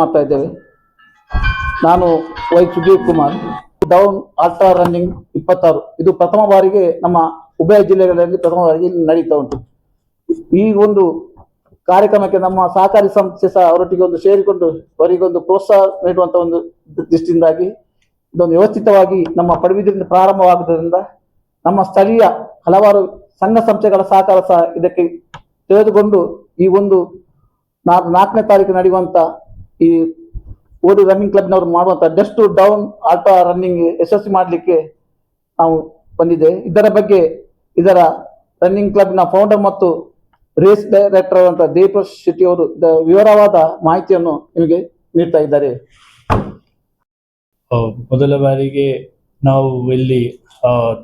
ಮಾಡ್ತಾ ಇದ್ದೇವೆ. ನಾನು Y Sudeep Kumar. Down ultra running 26 ಇದು ಪ್ರಥಮ ಬಾರಿಗೆ ನಮ್ಮ ಉಭಯ ಜಿಲ್ಲೆಗಳಲ್ಲಿ ಪ್ರಥಮ ಬಾರಿಗೆ ನಡೀತಾ ಉಂಟು. ಈ ಒಂದು ಕಾರ್ಯಕ್ರಮಕ್ಕೆ ನಮ್ಮ ಸಹಕಾರಿ ಸಂಸ್ಥೆ ಸಹ ಅವರೊಟ್ಟಿಗೆ ಒಂದು ಸೇರಿಕೊಂಡು ಅವರಿಗೆ ಒಂದು ಪ್ರೋತ್ಸಾಹ ನೀಡುವಂತ ಒಂದು ದೃಷ್ಟಿಯಿಂದಾಗಿ ಇದೊಂದು ವ್ಯವಸ್ಥಿತವಾಗಿ ನಮ್ಮ ಪಡುಬಿದ್ರಿಯಿಂದ ಪ್ರಾರಂಭವಾಗುವುದರಿಂದ ನಮ್ಮ ಸ್ಥಳೀಯ ಹಲವಾರು ಸಂಘ ಸಂಸ್ಥೆಗಳ ಸಹಕಾರ ಸಹ ಇದಕ್ಕೆ ತೆಗೆದುಕೊಂಡು ಈ ಒಂದು 4ನೇ ತಾರೀಕು ನಡೆಯುವಂತ ಈ ಓಡಿ ರನ್ನಿಂಗ್ ಕ್ಲಬ್ನವರು ಮಾಡುವಂತ dusk to dawn ultra running ಯಶಸ್ವಿ ಮಾಡಲಿಕ್ಕೆ ನಾವು ಬಂದಿದ್ದೇವೆ. ಇದರ ಬಗ್ಗೆ ಇದರ ರನ್ನಿಂಗ್ ಕ್ಲಬ್ನ ಫೌಂಡರ್ ಮತ್ತು ರೇಸ್ ಡೈರೆಕ್ಟರ್ ಆದಂತಹ ದೇವಪ್ರಕಾಶ್ ಶೆಟ್ಟಿ ಅವರು ವಿವರವಾದ ಮಾಹಿತಿಯನ್ನು ನಿಮಗೆ ನೀಡ್ತಾ ಇದ್ದಾರೆ. ಮೊದಲ ಬಾರಿಗೆ ನಾವು ಇಲ್ಲಿ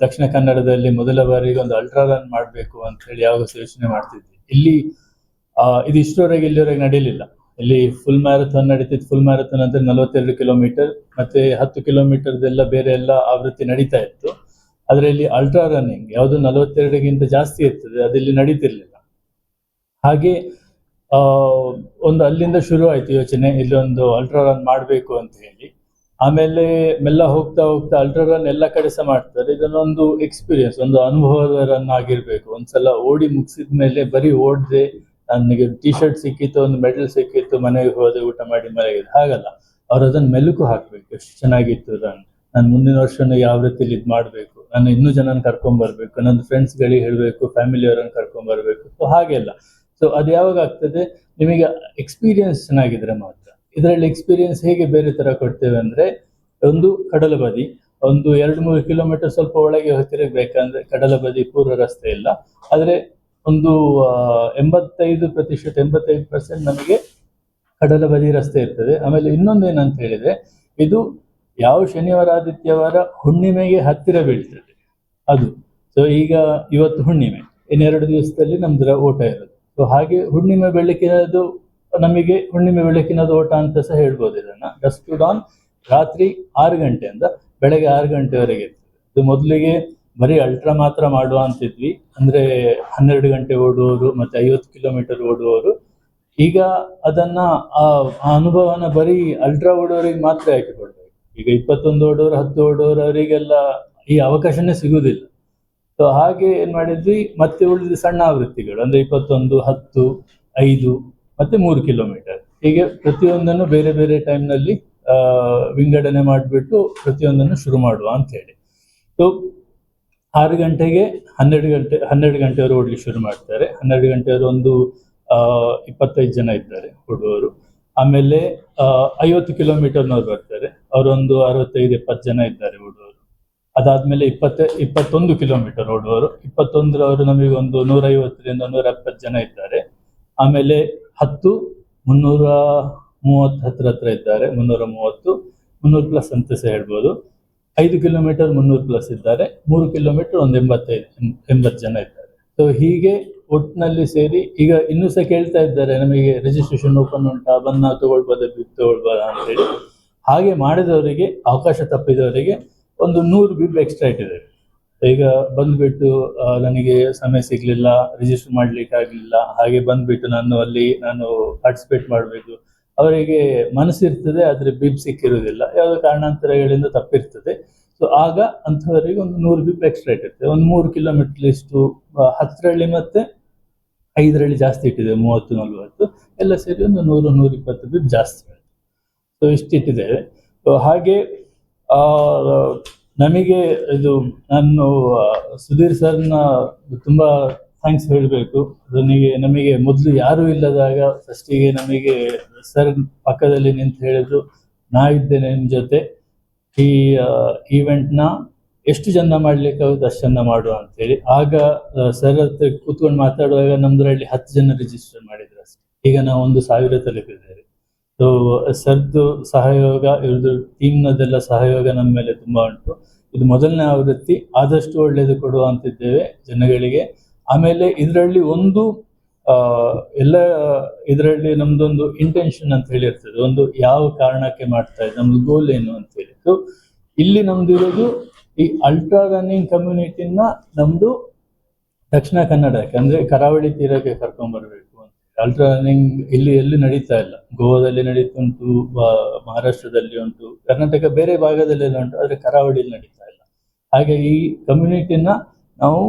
ದಕ್ಷಿಣ ಕನ್ನಡದಲ್ಲಿ ಮೊದಲ ಬಾರಿಗೆ ಒಂದು ಅಲ್ಟ್ರಾ ರನ್ ಮಾಡಬೇಕು ಅಂತ ಹೇಳಿ ಯಾವಾಗ ಯೋಚನೆ ಮಾಡ್ತಿದ್ವಿ. ಇಲ್ಲಿ ಇದು ಇಷ್ಟರವರೆಗೆ ಇಲ್ಲಿವರೆಗೆ ನಡೆಯಲಿಲ್ಲ. ಇಲ್ಲಿ ಫುಲ್ ಮ್ಯಾರಥಾನ್ ನಡೀತಿತ್ತು. ಫುಲ್ ಮ್ಯಾರಥಾನ್ ಅಂದ್ರೆ 42 ಕಿಲೋಮೀಟರ್ ಮತ್ತೆ 10 ಕಿಲೋಮೀಟರ್ದೆಲ್ಲ ಬೇರೆ ಎಲ್ಲ ಆವೃತ್ತಿ ನಡೀತಾ ಇತ್ತು. ಆದ್ರೆ ಇಲ್ಲಿ ಅಲ್ಟ್ರಾ ರನ್ನಿಂಗ್ ಯಾವುದು 42ಗಿಂತ ಜಾಸ್ತಿ ಇರ್ತದೆ ಅದಿಲ್ಲಿ ನಡೀತಿರ್ಲಿಲ್ಲ. ಹಾಗೆ ಒಂದು ಅಲ್ಲಿಂದ ಶುರು ಆಯ್ತು ಯೋಚನೆ, ಇಲ್ಲಿ ಒಂದು ಅಲ್ಟ್ರಾ ರನ್ ಮಾಡಬೇಕು ಅಂತ ಹೇಳಿ. ಆಮೇಲೆ ಮೆಲ್ಲ ಹೋಗ್ತಾ ಹೋಗ್ತಾ ಅಲ್ಟ್ರಾ ರನ್ ಎಲ್ಲ ಕಡೆ ಸಹ ಮಾಡ್ತಾರೆ. ಇದನ್ನೊಂದು ಎಕ್ಸ್ಪೀರಿಯನ್ಸ್, ಒಂದು ಅನುಭವದ ರನ್ ಆಗಿರ್ಬೇಕು. ಒಂದ್ಸಲ ಓಡಿ ಮುಗಿಸಿದ ಮೇಲೆ ಬರೀ ಓಡದೆ ನನಗೆ ಟಿ ಶರ್ಟ್ ಸಿಕ್ಕಿತ್ತು, ಒಂದು ಮೆಡಲ್ ಸಿಕ್ಕಿತ್ತು, ಮನೆಗೆ ಹೋದೆ, ಊಟ ಮಾಡಿ ಮನೆಗೆ ಹಾಗಲ್ಲ. ಅವ್ರು ಅದನ್ನ ಮೆಲುಕು ಹಾಕ್ಬೇಕು. ಎಷ್ಟು ಚೆನ್ನಾಗಿತ್ತು ರನ್, ನಾನು ಮುಂದಿನ ವರ್ಷನೂ ಯಾವ ರೀತಿಲಿ ಇದು ಮಾಡ್ಬೇಕು, ನಾನು ಇನ್ನೂ ಜನನ ಕರ್ಕೊಂಡ್ ಬರ್ಬೇಕು, ನನ್ನ ಫ್ರೆಂಡ್ಸ್ ಗಳಿಗೆ ಹೇಳ್ಬೇಕು, ಫ್ಯಾಮಿಲಿಯವರನ್ನು ಕರ್ಕೊಂಡ್ ಬರ್ಬೇಕು. ಸೊ ಹಾಗೆಲ್ಲ. ಸೊ ಅದು ಯಾವಾಗ ಆಗ್ತದೆ, ನಿಮಗೆ ಎಕ್ಸ್ಪೀರಿಯನ್ಸ್ ಚೆನ್ನಾಗಿದ್ರೆ ಮಾತ್ರ. ಇದರಲ್ಲಿ ಎಕ್ಸ್ಪೀರಿಯನ್ಸ್ ಹೇಗೆ ಬೇರೆ ತರ ಕೊಡ್ತೇವೆ ಅಂದ್ರೆ, ಒಂದು ಕಡಲ ಬದಿ ಒಂದು 2-3 ಕಿಲೋಮೀಟರ್ ಸ್ವಲ್ಪ ಒಳಗೆ ತಿರುಗಬೇಕಂದ್ರೆ ಕಡಲ ಬದಿ ಪೂರ್ವ ರಸ್ತೆ ಇಲ್ಲ. ಆದ್ರೆ ಒಂದು 85% ನಮಗೆ ಕಡಲ ಬದಿ ರಸ್ತೆ ಇರ್ತದೆ. ಆಮೇಲೆ ಇನ್ನೊಂದೇನಂತ ಹೇಳಿದ್ರೆ, ಇದು ಯಾವ ಶನಿವಾರ ಆದಿತ್ಯವಾರ ಹುಣ್ಣಿಮೆಗೆ ಹತ್ತಿರ ಬೀಳ್ತದೆ ಅದು. ಸೊ ಈಗ ಇವತ್ತು ಹುಣ್ಣಿಮೆ, ಇನ್ನೆರಡು ದಿವಸದಲ್ಲಿ ನಮ್ದು ಓಟ ಇರೋದು. ಸೊ ಹಾಗೆ ಹುಣ್ಣಿಮೆ ಬೆಳಕಿನದು, ನಮಗೆ ಹುಣ್ಣಿಮೆ ಬೆಳಕಿನದು ಓಟ ಅಂತ ಸಹ ಹೇಳ್ಬೋದು ಇದನ್ನ. ಡಸ್ಟ್ ಟು ಡಾನ್ ರಾತ್ರಿ 6 ಗಂಟೆಯಿಂದ ಬೆಳಗ್ಗೆ 6 ಗಂಟೆವರೆಗೆ ಇರ್ತದೆ. ಇದು ಮೊದಲಿಗೆ ಬರೀ ಅಲ್ಟ್ರಾ ಮಾತ್ರ ಮಾಡುವ ಅಂತಿದ್ವಿ, ಅಂದ್ರೆ 12 ಗಂಟೆ ಓಡುವವರು ಮತ್ತೆ 50 ಕಿಲೋಮೀಟರ್ ಓಡುವವರು. ಈಗ ಅದನ್ನ ಆ ಅನುಭವನ ಬರೀ ಅಲ್ಟ್ರಾ ಓಡುವವರಿಗೆ ಮಾತ್ರ ಯಾಕೆ ಕೊಡ್ಬೇಕು. ಈಗ 21 ಓಡುವವರು, 10 ಓಡುವವರು ಅವರಿಗೆಲ್ಲ ಈ ಅವಕಾಶನೇ ಸಿಗುವುದಿಲ್ಲ. ಸೊ ಹಾಗೆ ಏನ್ ಮಾಡಿದ್ವಿ, ಮತ್ತೆ ಉಳಿದ ಸಣ್ಣ ಆವೃತ್ತಿಗಳು ಅಂದ್ರೆ 21, 10, 5 ಮತ್ತೆ 3 ಕಿಲೋಮೀಟರ್, ಹೀಗೆ ಪ್ರತಿಯೊಂದನ್ನು ಬೇರೆ ಬೇರೆ ಟೈಮ್ನಲ್ಲಿ ವಿಂಗಡಣೆ ಮಾಡಿಬಿಟ್ಟು ಪ್ರತಿಯೊಂದನ್ನು ಶುರು ಮಾಡುವ ಅಂತ ಹೇಳಿ. ಸೊ 6 ಗಂಟೆಗೆ 12 ಗಂಟೆಯವರು ಓಡ್ಲಿಕ್ಕೆ ಶುರು ಮಾಡ್ತಾರೆ. 12 ಗಂಟೆಯವರು ಒಂದು 25 ಜನ ಇದ್ದಾರೆ ಓಡುವವರು. ಆಮೇಲೆ 50 ಕಿಲೋಮೀಟರ್ನವ್ರು ಬರ್ತಾರೆ, ಅವರೊಂದು 65-70 ಜನ ಇದ್ದಾರೆ ಓಡುವವರು. ಅದಾದ್ಮೇಲೆ 21 ಕಿಲೋಮೀಟರ್ ಓಡುವವರು. 21ರವರು ನಮಗೆ ಒಂದು 150-170 ಜನ ಇದ್ದಾರೆ. ಆಮೇಲೆ 10 330 ಹತ್ರ ಇದ್ದಾರೆ, 330 ಅಂತ ಸಹ ಹೇಳ್ಬೋದು. 5 ಕಿಲೋಮೀಟರ್ 300+ ಇದ್ದಾರೆ. 3 ಕಿಲೋಮೀಟರ್ ಒಂದು 80 ಜನ ಇದ್ದಾರೆ. ಸೊ ಹೀಗೆ ಒಟ್ಟಿನಲ್ಲಿ ಸೇರಿ ಈಗ ಇನ್ನೂ ಸಹ ಕೇಳ್ತಾ ಇದ್ದಾರೆ, ನಮಗೆ ರಿಜಿಸ್ಟ್ರೇಷನ್ ಓಪನ್ ಉಂಟಾ, ಬಂದು ನಾವು ತಗೊಳ್ಬೋದಾ, ಬಿಬ್ ತಗೊಳ್ಬೋದಾ ಅಂತೇಳಿ. ಹಾಗೆ ಮಾಡಿದವರಿಗೆ, ಅವಕಾಶ ತಪ್ಪಿದವರಿಗೆ ಒಂದು 100 ಬಿಬ್ ಎಕ್ಸ್ಟ್ರಾ ಇಟ್ಟಿದ್ದಾರೆ. ಈಗ ಬಂದ್ಬಿಟ್ಟು ನನಗೆ ಸಮಯ ಸಿಗ್ಲಿಲ್ಲ, ರಿಜಿಸ್ಟರ್ ಮಾಡ್ಲಿಕ್ಕೆ ಆಗ್ಲಿಲ್ಲ, ಹಾಗೆ ಬಂದ್ಬಿಟ್ಟು ನಾನು ಪಾರ್ಟಿಸಿಪೇಟ್ ಮಾಡಬೇಕು, ಅವರಿಗೆ ಮನಸ್ಸಿರ್ತದೆ ಆದ್ರೆ ಬಿಬ್ ಸಿಕ್ಕಿರುವುದಿಲ್ಲ, ಯಾವುದೋ ಕಾರಣಾಂತರಗಳಿಂದ ತಪ್ಪಿರ್ತದೆ. ಸೊ ಆಗ ಅಂಥವರಿಗೆ ಒಂದು 100 ಬಿಬ್ ಎಕ್ಸ್ಟ್ರಾ ಇಟ್ಟಿರ್ತದೆ. ಒಂದು 3 ಕಿಲೋಮೀಟರ್ ಇಷ್ಟು 10ರಲ್ಲಿ ಮತ್ತೆ 5ರಲ್ಲಿ ಜಾಸ್ತಿ ಇಟ್ಟಿದೆ, 30-40 ಎಲ್ಲ ಸೇರಿ ಒಂದು 100-120 ಬಿಬ್ ಜಾಸ್ತಿ. ಸೊ ಇಷ್ಟಿಟ್ಟಿದ್ದೇವೆ. ಸೊ ಹಾಗೆ ನಮಗೆ ಇದು, ನಾನು ಸುಧೀರ್ ಸರ್ನ ತುಂಬಾ ಥ್ಯಾಂಕ್ಸ್ ಹೇಳಬೇಕು. ನಮಗೆ ಮೊದಲು ಯಾರು ಇಲ್ಲದಾಗ ಫಸ್ಟಿಗೆ ನಮಗೆ ಸರ್ ಪಕ್ಕದಲ್ಲಿ ನಿಂತು ಹೇಳಿದ್ರು, ನಾ ಇದ್ದೇನೆ ನಿಮ್ ಜೊತೆ, ಈ ಈವೆಂಟ್ನ ಎಷ್ಟು ಚಂದ ಮಾಡ್ಲಿಕ್ಕಾಗುತ್ತೆ ಅಷ್ಟು ಚಂದ ಮಾಡುವ ಅಂತೇಳಿ. ಆಗ ಸರ್ ಹತ್ರ ಕೂತ್ಕೊಂಡು ಮಾತಾಡುವಾಗ ನಮ್ದ್ರಲ್ಲಿ 10 ಜನ ರಿಜಿಸ್ಟರ್ ಮಾಡಿದ್ರು ಅಷ್ಟೇ. ಈಗ ನಾವು 1,000 ತಲುಪಿದ್ದೇವೆ. ಸೊ ಸರ್ದು ಸಹಯೋಗ, ಇವ್ರದ್ದು ಟೀಮ್ನದೆಲ್ಲ ಸಹಯೋಗ ನಮ್ಮ ಮೇಲೆ ತುಂಬಾ ಉಂಟು. ಇದು ಮೊದಲನೇ ಆವೃತ್ತಿ, ಆದಷ್ಟು ಒಳ್ಳೇದು ಕೊಡುವ ಅಂತಿದ್ದೇವೆ ಜನಗಳಿಗೆ. ಆಮೇಲೆ ಇದರಲ್ಲಿ ಒಂದು ಇದರಲ್ಲಿ ನಮ್ದೊಂದು ಇಂಟೆನ್ಷನ್ ಅಂತ ಹೇಳಿ ಇರ್ತದೆ, ಒಂದು ಯಾವ ಕಾರಣಕ್ಕೆ ಮಾಡ್ತಾ ಇದೆ, ನಮ್ದು ಗೋಲ್ ಏನು ಅಂತ ಹೇಳಿ. ಸೊ ಇಲ್ಲಿ ನಮ್ದು ಇರೋದು ಈ ಅಲ್ಟ್ರಾ ರನ್ನಿಂಗ್ ಕಮ್ಯುನಿಟಿನ ನಮ್ದು ದಕ್ಷಿಣ ಕನ್ನಡಕ್ಕೆ ಅಂದ್ರೆ ಕರಾವಳಿ ತೀರಕ್ಕೆ ಕರ್ಕೊಂಡ್ ಬರ್ಬೇಕು ಅಂತ. ಅಲ್ಟ್ರಾ ರನ್ನಿಂಗ್ ಇಲ್ಲಿ ಎಲ್ಲಿ ನಡೀತಾ ಇಲ್ಲ. ಗೋವಾದಲ್ಲಿ ನಡೀತುಂಟು, ಮಹಾರಾಷ್ಟ್ರದಲ್ಲಿ ಉಂಟು, ಕರ್ನಾಟಕ ಬೇರೆ ಭಾಗದಲ್ಲೆಲ್ಲ ಉಂಟು, ಆದರೆ ಕರಾವಳಿಯಲ್ಲಿ ನಡೀತಾ ಇಲ್ಲ. ಹಾಗೆ ಈ ಕಮ್ಯುನಿಟಿನ ನಾವು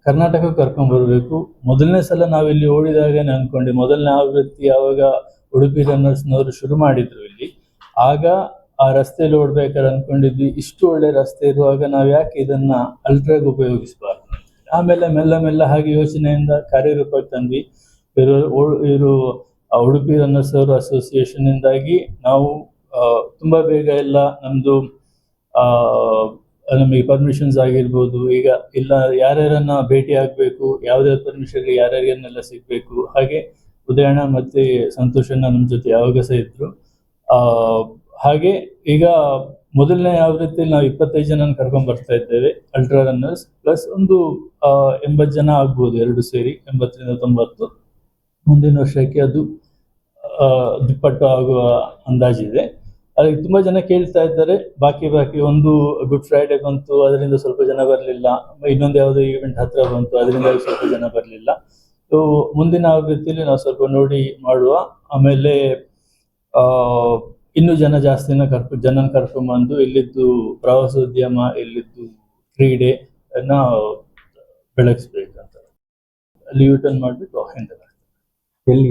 ಕರ್ನಾಟಕಕ್ಕೆ ಕರ್ಕೊಂಡ್ ಬರ್ಬೇಕು. ಮೊದಲನೇ ಸಲ ನಾವಿಲ್ಲಿ ಓಡಿದಾಗನೇ ಅನ್ಕೊಂಡೆ, ಮೊದಲನೇ ಆವೃತ್ತಿ ಯಾವಾಗ ಉಡುಪಿ ರನ್ನರ್ಸ್ನವರು ಶುರು ಮಾಡಿದ್ರು ಇಲ್ಲಿ, ಆಗ ಆ ರಸ್ತೆಯಲ್ಲಿ ಓಡ್ಬೇಕಾದ್ರೆ ಅನ್ಕೊಂಡಿದ್ವಿ, ಇಷ್ಟು ಒಳ್ಳೆ ರಸ್ತೆ ಇರುವಾಗ ನಾವು ಯಾಕೆ ಇದನ್ನ ಅಲ್ಟ್ರಾಗ್ ಉಪಯೋಗಿಸಬಾರ್ದು. ಆಮೇಲೆ ಮೆಲ್ಲ ಮೆಲ್ಲ ಹಾಗೆ ಯೋಚನೆಯಿಂದ ಕಾರ್ಯರೂಪಕ್ಕೆ ತಂದ್ವಿ. ಇವರು ಉಡುಪಿ ರನ್ನರ್ಸ್ ಅವರು ಅಸೋಸಿಯೇಷನ್ ಇಂದಾಗಿ ನಾವು ತುಂಬಾ ಬೇಗ ಎಲ್ಲ ನಮ್ದು ನಮಗೆ ಪರ್ಮಿಷನ್ಸ್ ಆಗಿರ್ಬೋದು, ಈಗ ಇಲ್ಲ ಯಾರ್ಯಾರನ್ನ ಭೇಟಿ ಆಗ್ಬೇಕು, ಯಾವ್ದಾವ್ದು ಪರ್ಮಿಷನ್ ಯಾರ್ಯಾರಿಗೆಲ್ಲ ಸಿಗ್ಬೇಕು. ಹಾಗೆ ಉದಯಣ್ಣ ಮತ್ತೆ ಸಂತೋಷಣ್ಣ ನಮ್ಮ ಜೊತೆ ಯಾವಾಗ ಸಹ ಇದ್ರು. ಹಾಗೆ ಈಗ ಮೊದಲನೇ ಆವೃತ್ತಿಯಲ್ಲಿ ನಾವು 25 ಜನ ಕರ್ಕೊಂಡ್ ಬರ್ತಾ ಇದ್ದೇವೆ ಅಲ್ಟ್ರಾ ರನ್ನರ್ಸ್, ಪ್ಲಸ್ ಒಂದು 80 ಜನ ಆಗ್ಬೋದು, ಎರಡು ಸೇರಿ 80ರಿಂದ 90. ಮುಂದಿನ ವರ್ಷಕ್ಕೆ ಅದು ದುಪ್ಪಟ್ಟು ಆಗುವ ಅಂದಾಜಿದೆ. ಅದಕ್ಕೆ ತುಂಬಾ ಜನ ಕೇಳ್ತಾ ಇದ್ದಾರೆ, ಬಾಕಿ ಒಂದು ಗುಡ್ ಫ್ರೈಡೆ ಬಂತು, ಅದರಿಂದ ಸ್ವಲ್ಪ ಜನ ಬರಲಿಲ್ಲ. ಇನ್ನೊಂದು ಯಾವುದೋ ಈವೆಂಟ್ ಹತ್ರ ಬಂತು, ಅದರಿಂದ ಸ್ವಲ್ಪ ಜನ ಬರಲಿಲ್ಲ. ಸೊ ಮುಂದಿನ ಆವೃತ್ತಿಯಲ್ಲಿ ನಾವು ಸ್ವಲ್ಪ ನೋಡಿ ಮಾಡುವ. ಆಮೇಲೆ ಇನ್ನೂ ಜಾಸ್ತಿನ ಕರ್ಕೊಂಡ್ಬಂದು ಇಲ್ಲಿದ್ದು ಪ್ರವಾಸೋದ್ಯಮ, ಇಲ್ಲಿದ್ದು ಕ್ರೀಡೆ ಬೆಳಗಿಸ್ಬೇಕಂತ ಅಲ್ಲಿ ಯೂಟರ್ನ್ ಮಾಡ್ಬಿಟ್ಟು ಹಿಂದೆ ಎಲ್ಲಿ